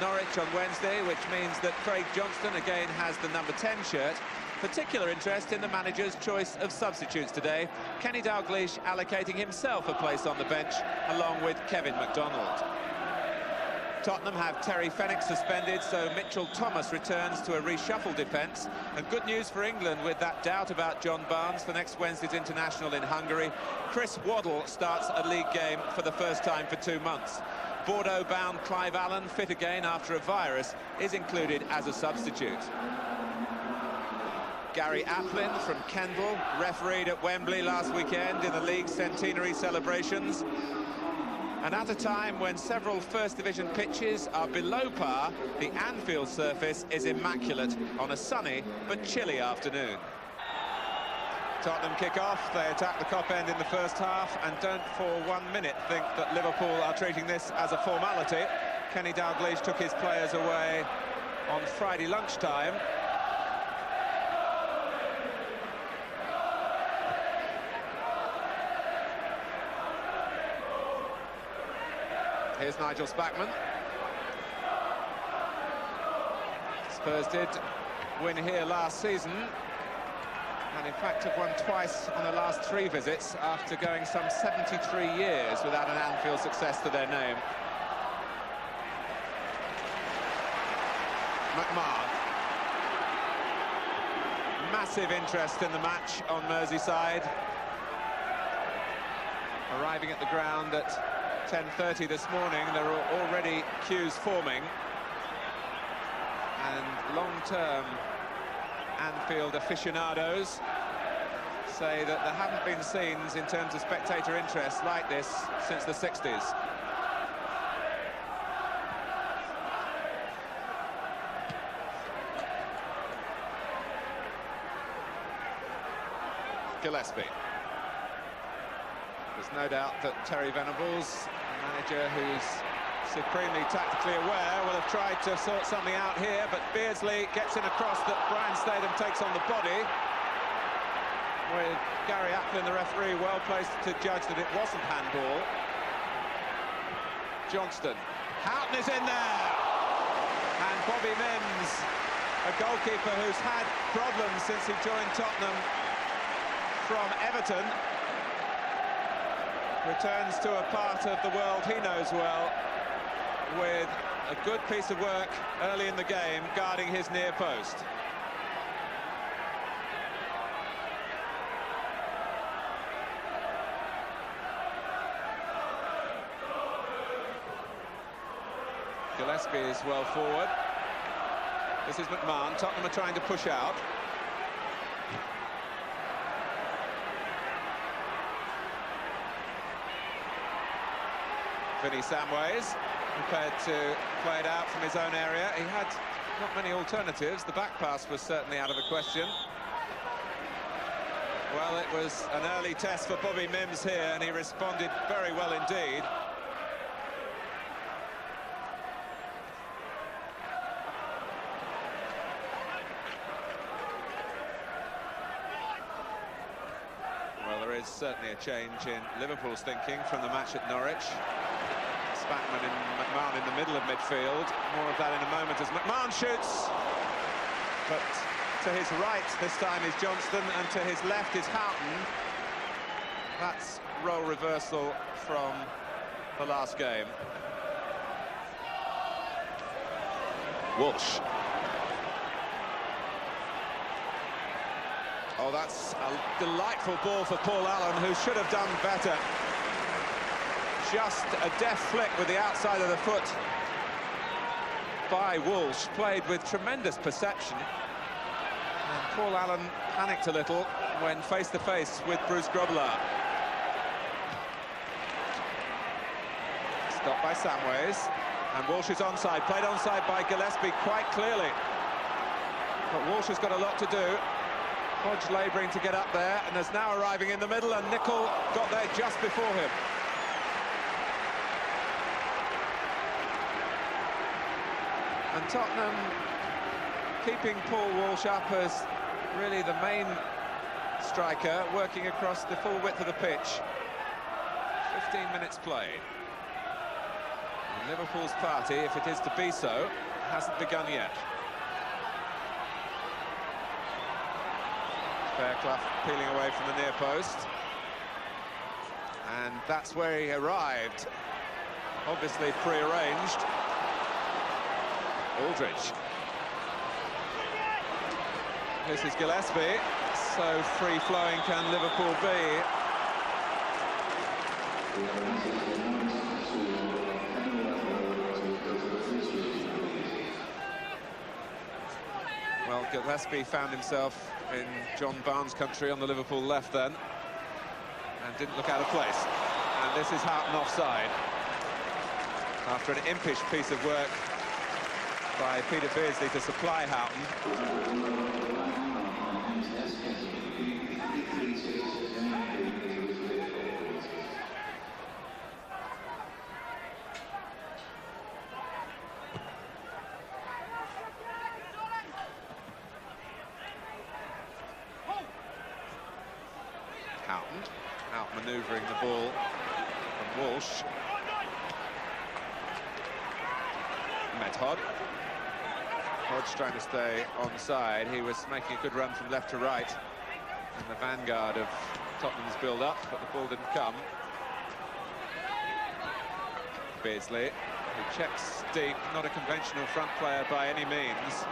Norwich on Wednesday, which means that Craig Johnston again has the number 10 shirt. Particular interest in the manager's choice of substitutes today. Kenny Dalglish allocating himself a place on the bench, along with Kevin McDonald. Tottenham have Terry Fenwick suspended, so Mitchell Thomas returns to a reshuffled defence. And good news for England with that doubt about John Barnes for next Wednesday's international in Hungary. Chris Waddle starts a league game for the first time for 2 months. Bordeaux-bound Clive Allen, fit again after a virus, is included as a substitute. Gary Aplin from Kendal, refereed at Wembley last weekend in the league's centenary celebrations. And at a time when several First Division pitches are below par, the Anfield surface is immaculate on a sunny but chilly afternoon. Tottenham kick off, they attack the Kop end in the first half and don't for 1 minute think that Liverpool are treating this as a formality. Kenny Dalglish took his players away on Friday lunchtime. Here's Nigel Spackman. Spurs did win here last season, and in fact have won twice on the last 3 visits after going some 73 years without an Anfield success to their name. McMahon. Massive interest in the match on Merseyside. Arriving at the ground at 10:30 this morning, there are already queues forming, and long-term Anfield aficionados say that there haven't been scenes in terms of spectator interest like this since the 60s. Gillespie. There's no doubt that Terry Venables, a manager who's supremely tactically aware, will have tried to sort something out here, but Beardsley gets in a cross that Brian Statham takes on the body, with Gary Aplin, the referee, well placed to judge that it wasn't handball. Johnston. Houghton is in there! And Bobby Mims, a goalkeeper who's had problems since he joined Tottenham from Everton, returns to a part of the world he knows well, with a good piece of work early in the game, guarding his near post. Gillespie is well forward. This is McMahon. Tottenham are trying to push out. Vinny Samways prepared to play it out from his own area. He had not many alternatives. The back pass was certainly out of the question. Well, it was an early test for Bobby Mims here, and he responded very well indeed. Well, there is certainly a change in Liverpool's thinking from the match at Norwich. Spackman and McMahon in the middle of midfield. More of that in a moment as McMahon shoots. But to his right this time is Johnston, and to his left is Houghton. That's role reversal from the last game. Walsh. Oh, that's a delightful ball for Paul Allen, who should have done better. Just a deft flick with the outside of the foot by Walsh, played with tremendous perception. And Paul Allen panicked a little when face to face with Bruce Grobbelaar. Stopped by Samways, and Walsh is onside, played onside by Gillespie quite clearly. But Walsh has got a lot to do. Hodge labouring to get up there, and is now arriving in the middle, and Nicol got there just before him. And Tottenham keeping Paul Walsh up as really the main striker, working across the full width of the pitch. 15 minutes played. And Liverpool's party, if it is to be so, hasn't begun yet. Fairclough peeling away from the near post. And that's where he arrived. Obviously pre-arranged. Aldridge. This is Gillespie. So free-flowing can Liverpool be. Well, Gillespie found himself in John Barnes' country on the Liverpool left then, and didn't look out of place. And this is Houghton offside. After an impish piece of work by Peter Beardsley to supply Houghton. Out manoeuvring the ball from Walsh. Hodge. Hodge trying to stay onside. He was making a good run from left to right in the vanguard of Tottenham's build-up, but the ball didn't come. Beardsley, who checks deep, not a conventional front player by any means.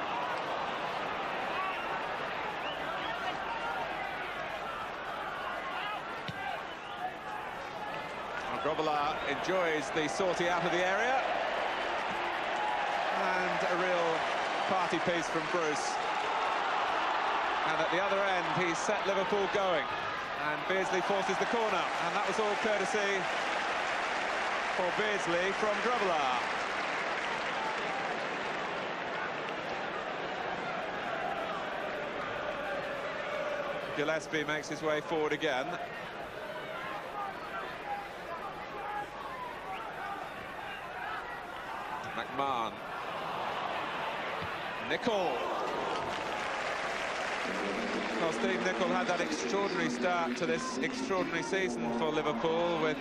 Grobbelaar enjoys the sortie out of the area. And a real party piece from Bruce. And at the other end, he's set Liverpool going. And Beardsley forces the corner. And that was all courtesy for Beardsley from Grobbelaar. Gillespie makes his way forward again. McMahon. Nicol. Well, Steve Nicol had that extraordinary start to this extraordinary season for Liverpool with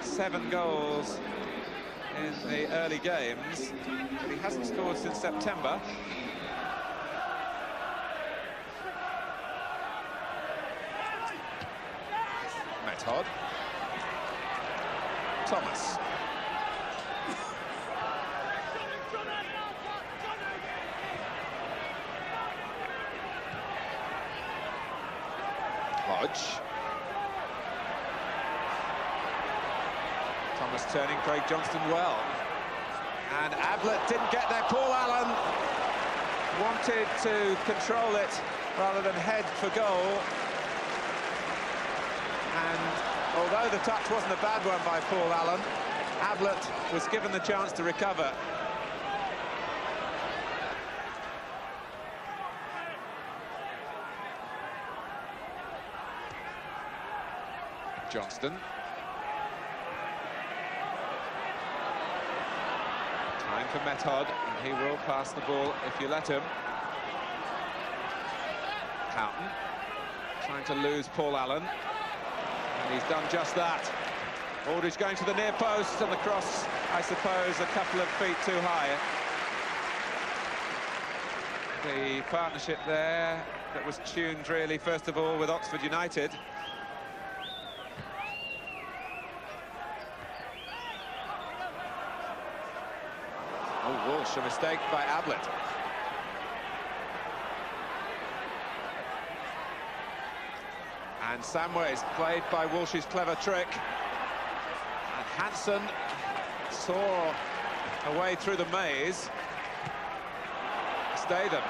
7 goals in the early games, but he hasn't scored since September. Method. Thomas. Hodge. Thomas turning Craig Johnston well. And Ablett didn't get there. Paul Allen wanted to control it rather than head for goal. And although the touch wasn't a bad one by Paul Allen, Ablett was given the chance to recover. Johnston. Time for Method, and he will pass the ball if you let him. Houghton trying to lose Paul Allen, and he's done just that. Aldridge going to the near post, and the cross, I suppose, a couple of feet too high. The partnership there that was tuned really, first of all, with Oxford United. Walsh, a mistake by Ablett. And Samways played by Walsh's clever trick. And Hansen saw a way through the maze. Stay them.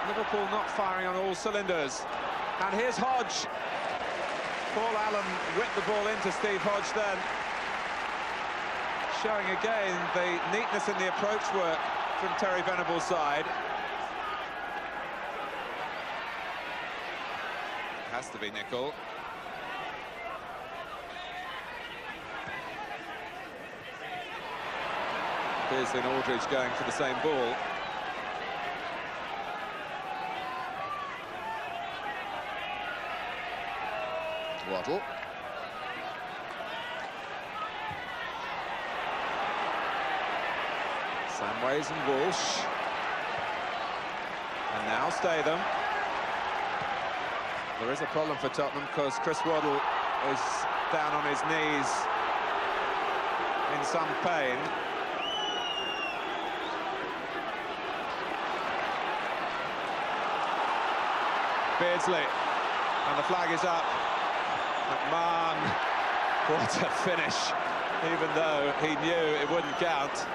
Liverpool not firing on all cylinders. And here's Hodge. Paul Allen whipped the ball into Steve Hodge then. Showing again the neatness in the approach work from Terry Venable's side. Has to be Nicol. Beardsley and Aldridge going for the same ball. Waddle. Samways and Walsh. And now Statham. There is a problem for Tottenham because Chris Waddle is down on his knees in some pain. Beardsley, and the flag is up. McMahon, what a finish. Even though he knew it wouldn't count,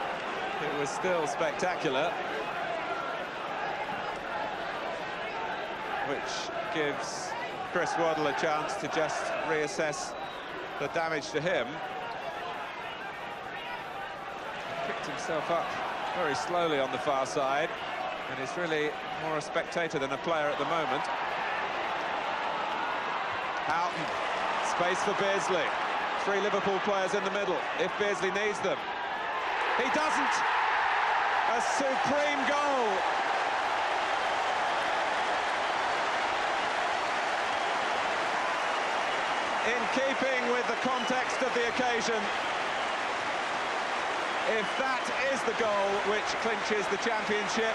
it was still spectacular. Which gives Chris Waddle a chance to just reassess the damage to him. He picked himself up very slowly on the far side, and is really more a spectator than a player at the moment. Houghton, space for Beardsley. 3 Liverpool players in the middle, if Beardsley needs them. He doesn't! A supreme goal! In keeping with the context of the occasion, if that is the goal which clinches the championship,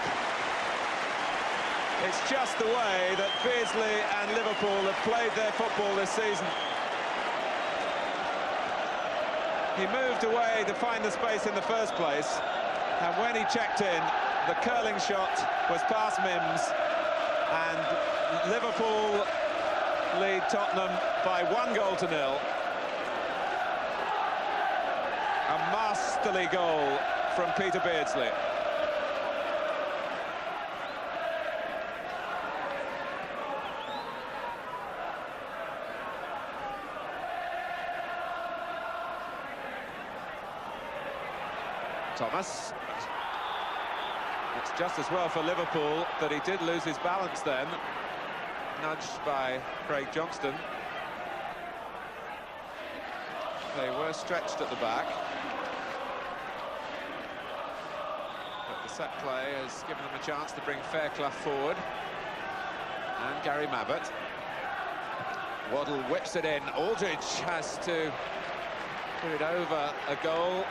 it's just the way that Beardsley and Liverpool have played their football this season. He moved away to find the space in the first place, and when he checked in, the curling shot was past Mims, and Liverpool lead Tottenham by 1-0. A masterly goal from Peter Beardsley. Thomas. It's just as well for Liverpool that he did lose his balance then. Nudged by Craig Johnston. They were stretched at the back. But the set play has given them a chance to bring Fairclough forward. And Gary Mabbott. Waddle whips it in. Aldridge has to put it over a goal.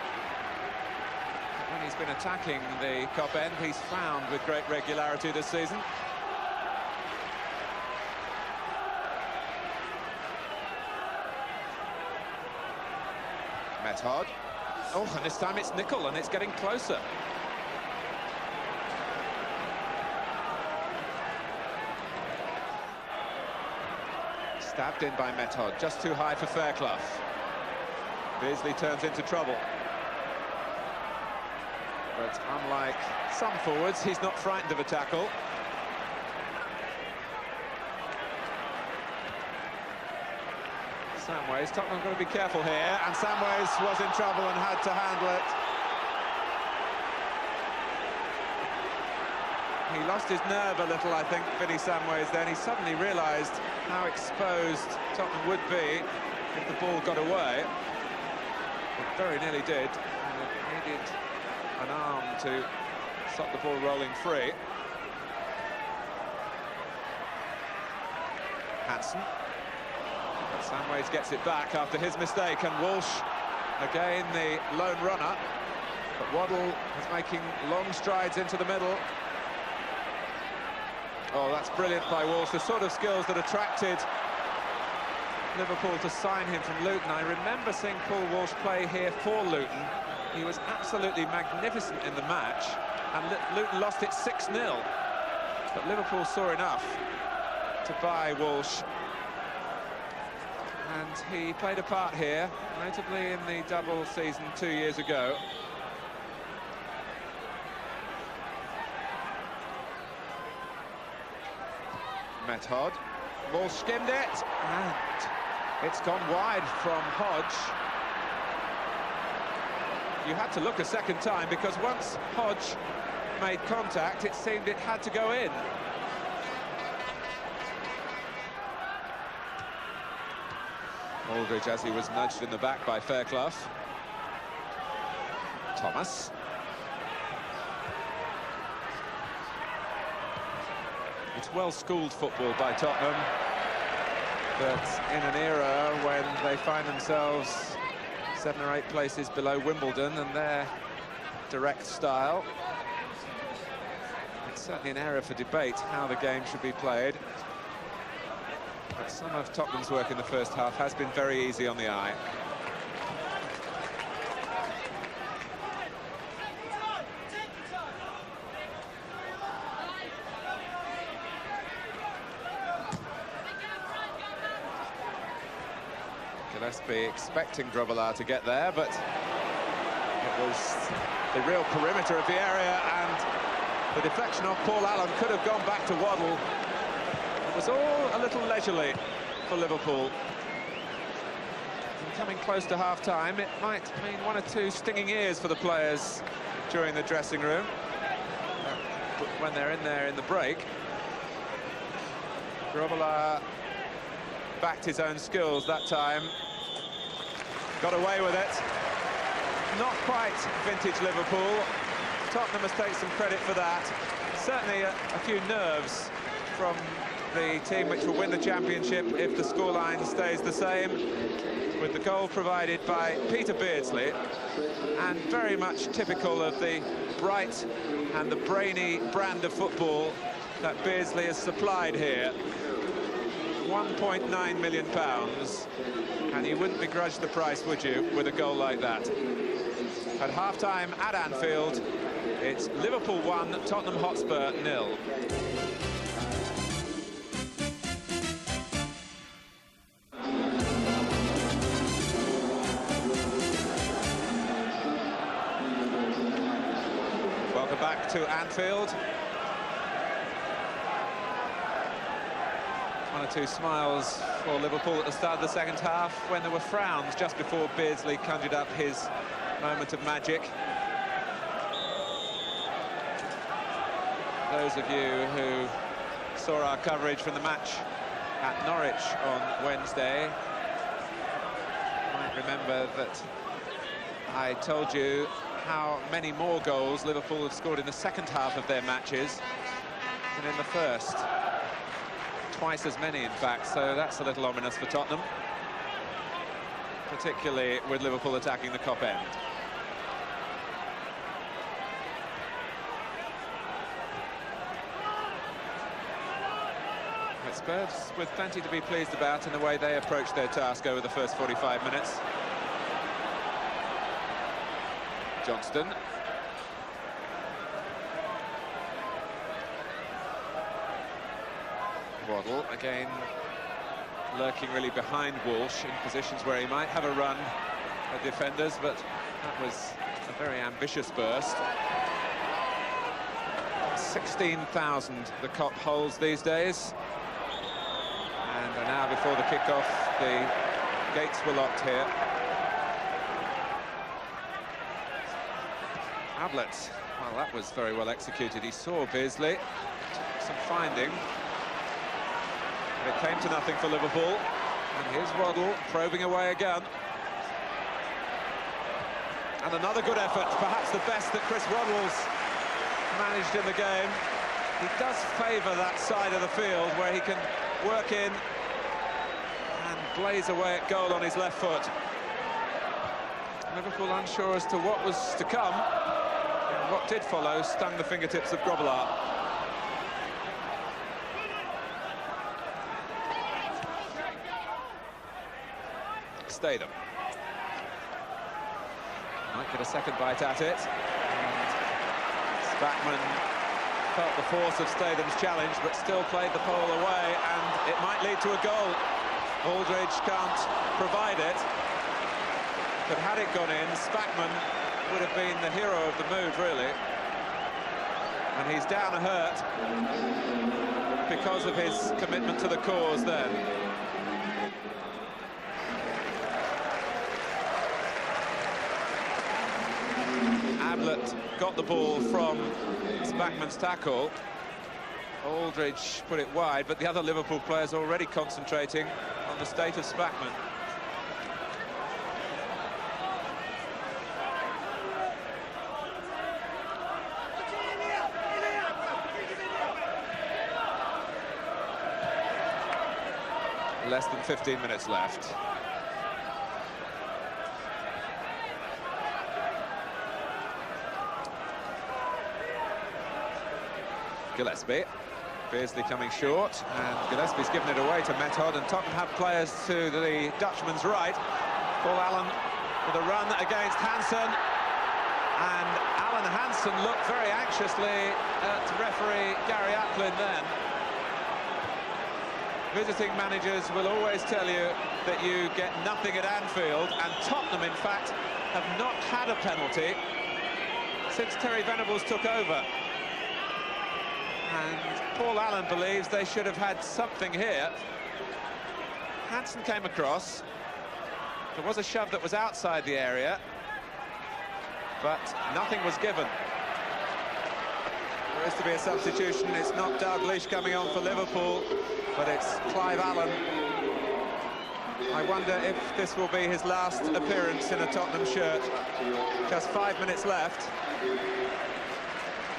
When he's been attacking the Cop end, he's found with great regularity this season. Method. Oh, and this time it's Nicol, and it's getting closer. Stabbed in by Method, just too high for Fairclough. Beardsley turns into trouble. But unlike some forwards, he's not frightened of a tackle. Samways, Tottenham got to be careful here, and Samways was in trouble and had to handle it. He lost his nerve a little, I think, Vinnie Samways then. He suddenly realised how exposed Tottenham would be if the ball got away. It very nearly did, and it needed an arm to stop the ball rolling free. Hansen. But Samways gets it back after his mistake, and Walsh, again the lone runner. But Waddle is making long strides into the middle. Oh, that's brilliant by Walsh, the sort of skills that attracted Liverpool to sign him from Luton. I remember seeing Paul Walsh play here for Luton. He was absolutely magnificent in the match, and Luton lost it 6-0. But Liverpool saw enough to buy Walsh. And he played a part here, notably in the double season 2 years ago. Method. Walsh skimmed it, and it's gone wide from Hodge. You had to look a second time, because once Hodge made contact, it seemed it had to go in. Aldridge, as he was nudged in the back by Fairclough. Thomas. It's well-schooled football by Tottenham, but in an era when they find themselves 7 or 8 places below Wimbledon, and they're direct style. It's certainly an area for debate how the game should be played. But some of Tottenham's work in the first half has been very easy on the eye. Gillespie expecting Grobbelaar to get there, but it was the real perimeter of the area, and the deflection of Paul Allen could have gone back to Waddle. It was all a little leisurely for Liverpool. And coming close to half-time, it might mean one or two stinging ears for the players during the dressing room when they're in there in the break. Grobbelaar backed his own skills that time, got away with it. Not quite vintage Liverpool. Tottenham must take some credit for that. Certainly a few nerves from the team which will win the championship if the scoreline stays the same, with the goal provided by Peter Beardsley, and very much typical of the bright and the brainy brand of football that Beardsley has supplied here. £1.9 million, and you wouldn't begrudge the price, would you, with a goal like that? At half-time at Anfield, it's Liverpool 1, Tottenham Hotspur 0. Welcome back to Anfield. One or two smiles for Liverpool at the start of the second half, when there were frowns just before Beardsley conjured up his moment of magic. Those of you who saw our coverage from the match at Norwich on Wednesday might remember that I told you how many more goals Liverpool have scored in the second half of their matches than in the first. Twice as many, in fact, so that's a little ominous for Tottenham, particularly with Liverpool attacking the Kop end. But Spurs with plenty to be pleased about in the way they approached their task over the first 45 minutes. Johnston. Waddle, again, lurking really behind Walsh in positions where he might have a run at defenders, but that was a very ambitious burst. 16,000 the Kop holds these days. And now before the kick-off, the gates were locked here. Ablett, well, that was very well executed. He saw Beardsley, took some finding. But it came to nothing for Liverpool. And here's Waddle probing away again. And another good effort, perhaps the best that Chris Waddle's managed in the game. He does favour that side of the field where he can work in and blaze away at goal on his left foot. Liverpool unsure as to what was to come, and what did follow stung the fingertips of Grobbelaar. Stayed him. Might get a second bite at it. And Spackman felt the force of Stadham's challenge, but still played the pole away, and it might lead to a goal. Aldridge can't provide it, but had it gone in, Spackman would have been the hero of the move, really. And he's down a hurt because of his commitment to the cause then. Ablett got the ball from Spackman's tackle. Aldridge put it wide, but the other Liverpool players already concentrating on the state of Spackman. Less than 15 minutes left. Gillespie. Beardsley coming short, and Gillespie's given it away to Method, and Tottenham have players to the Dutchman's right. Paul Allen with a run against Hansen, and Alan Hansen looked very anxiously at referee Gary Aplin then. Visiting managers will always tell you that you get nothing at Anfield, and Tottenham, in fact, have not had a penalty since Terry Venables took over. And Paul Allen believes they should have had something here. Hansen came across. There was a shove that was outside the area, but nothing was given. There is to be a substitution. It's not Dalglish coming on for Liverpool, but it's Clive Allen. I wonder if this will be his last appearance in a Tottenham shirt. Just 5 minutes left.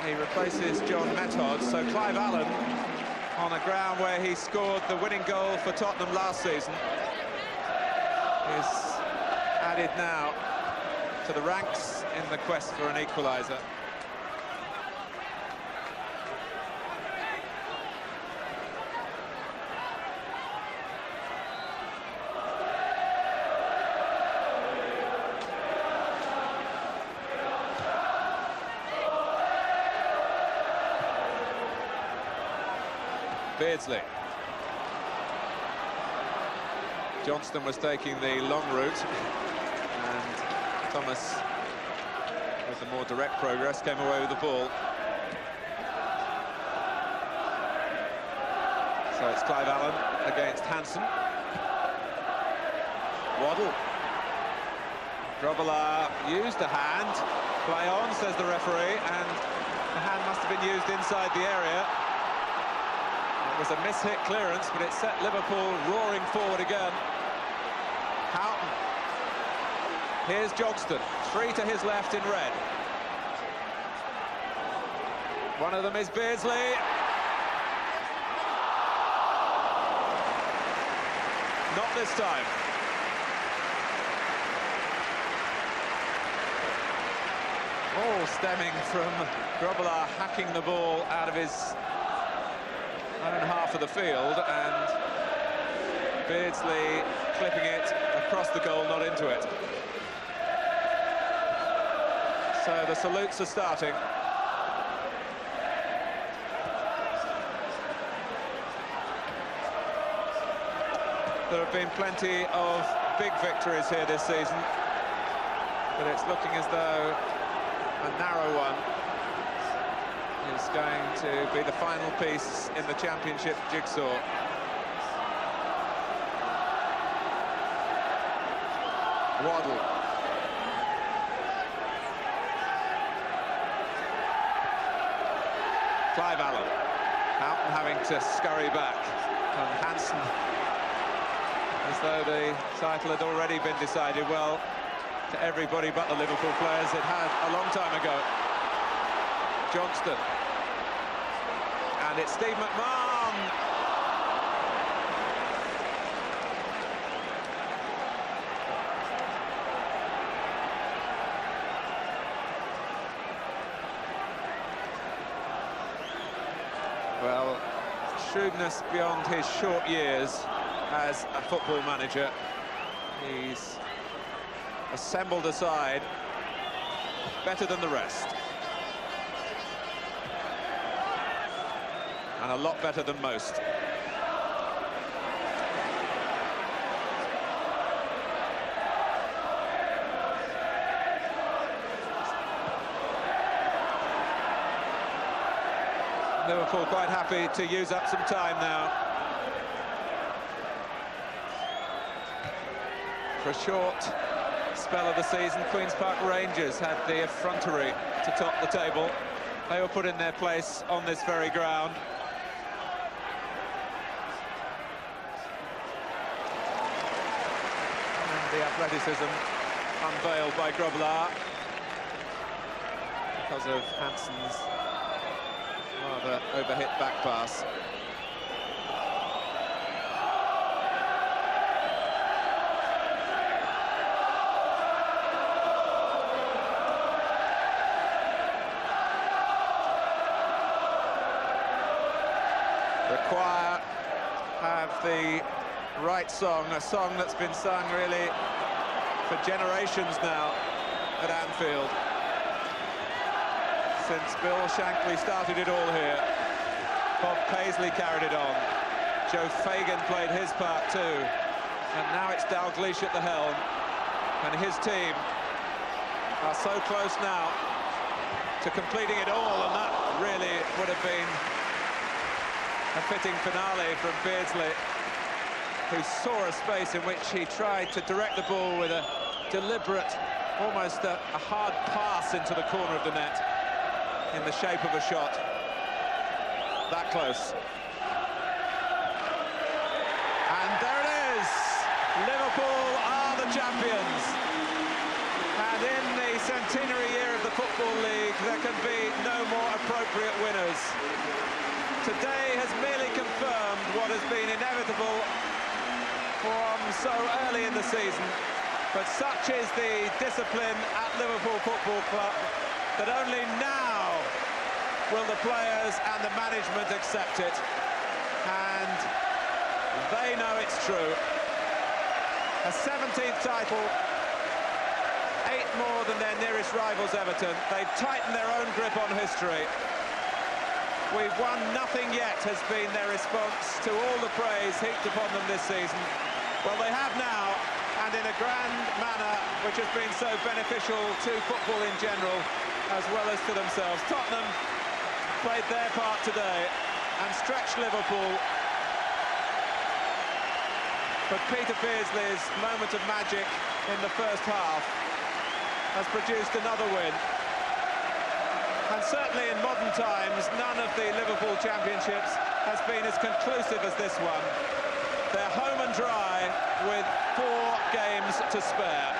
He replaces John Method, so Clive Allen, on a ground where he scored the winning goal for Tottenham last season, is added now to the ranks in the quest for an equaliser. Beardsley. Johnston was taking the long route, and Thomas, with the more direct progress, came away with the ball. So it's Clive Allen against Hansen. Waddle. Grobbelaar used a hand. Play on, says the referee, and the hand must have been used inside the area. It was a miss-hit clearance, but it set Liverpool roaring forward again. Houghton. Here's Johnston, 3 to his left in red. One of them is Beardsley. Not this time. All stemming from Grobbelaar hacking the ball out of his own half of the field, and Beardsley clipping it across the goal, not into it. So the salutes are starting. There have been plenty of big victories here this season, but it's looking as though a narrow one is going to be the final piece in the championship jigsaw. Waddle. Clive Allen. Houghton having to scurry back. And Hansen, as though the title had already been decided. Well, to everybody but the Liverpool players, it had a long time ago. Johnston. And it's Steve McMahon. Well, shrewdness beyond his short years as a football manager. He's assembled a side better than the rest. And a lot better than most. Liverpool quite happy to use up some time now. For a short spell of the season, Queen's Park Rangers had the effrontery to top the table. They were put in their place on this very ground. The athleticism unveiled by Grobbelaar because of Hansen's rather overhit back pass. choir have the right song, a song that's been sung really for generations now at Anfield. Since Bill Shankly started it all here. Bob Paisley carried it on. Joe Fagan played his part too. And now it's Dalglish at the helm. And his team are so close now to completing it all, and that really would have been a fitting finale from Beardsley, who saw a space in which he tried to direct the ball with a deliberate, almost a hard pass into the corner of the net in the shape of a shot. That close. And there it is! Liverpool are the champions. And in the centenary year of the Football League, there can be no more appropriate winners. Today has merely confirmed what has been inevitable from so early in the season. But such is the discipline at Liverpool Football Club that only now will the players and the management accept it. And they know it's true. A 17th title, 8 more than their nearest rivals Everton. They've tightened their own grip on history. We've won nothing yet has been their response to all the praise heaped upon them this season. Well, they have now, and in a grand manner, which has been so beneficial to football in general, as well as to themselves. Tottenham played their part today and stretched Liverpool. But Peter Beardsley's moment of magic in the first half has produced another win. And certainly in modern times, none of the Liverpool championships has been as conclusive as this one. They're home and dry with 4 games to spare.